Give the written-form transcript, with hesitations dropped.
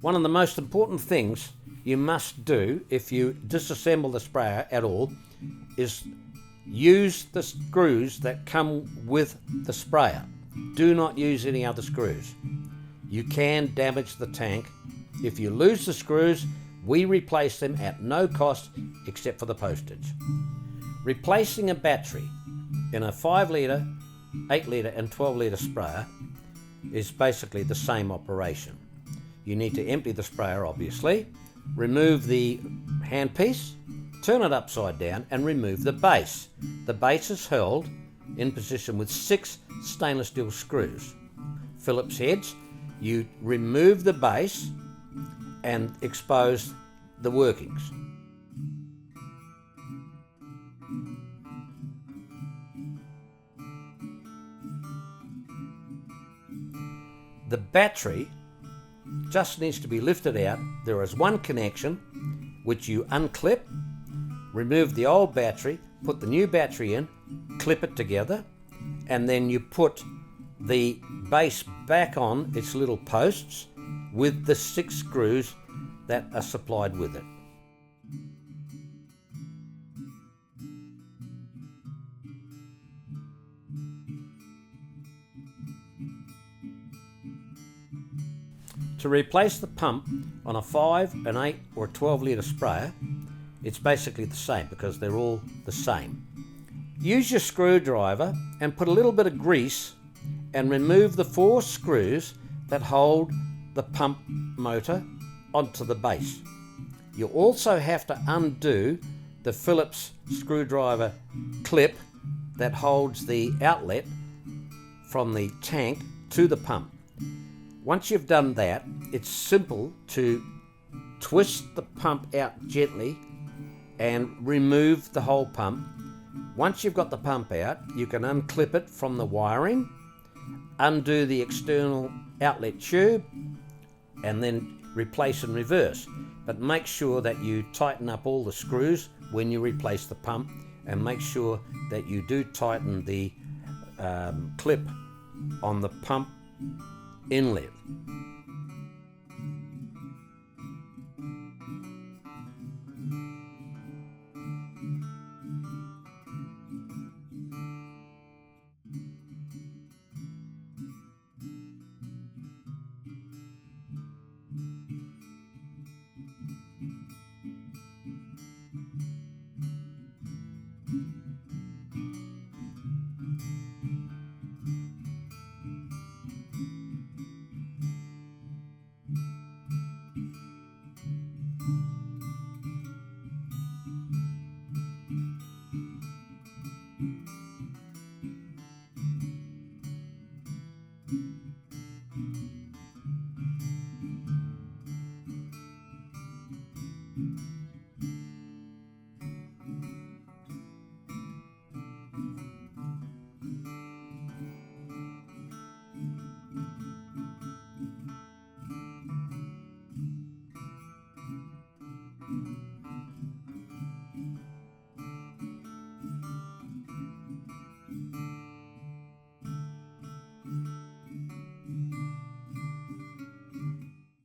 One of the most important things you must do if you disassemble the sprayer at all is use the screws that come with the sprayer. Do not use any other screws. You can damage the tank. If you lose the screws, we replace them at no cost except for the postage. Replacing a battery in a 5 litre, 8 litre and 12 litre sprayer is basically the same operation. You need to empty the sprayer, obviously, remove the handpiece, turn it upside down and remove the base. The base is held in position with 6 stainless steel screws. Phillips heads. You remove the base and expose the workings. The battery just needs to be lifted out. There is one connection which you unclip, remove the old battery, put the new battery in, clip it together, and then you put the base back on its little posts with the 6 screws that are supplied with it. To replace the pump on a 5, an 8 or a 12 litre sprayer, it's basically the same because they're all the same. Use your screwdriver and put a little bit of grease and remove the 4 screws that hold the pump motor onto the base. You also have to undo the Phillips screwdriver clip that holds the outlet from the tank to the pump. Once you've done that, it's simple to twist the pump out gently and remove the whole pump. Once you've got the pump out, you can unclip it from the wiring, undo the external outlet tube, and then replace and reverse. But make sure that you tighten up all the screws when you replace the pump, and make sure that you do tighten the clip on the pump inlet.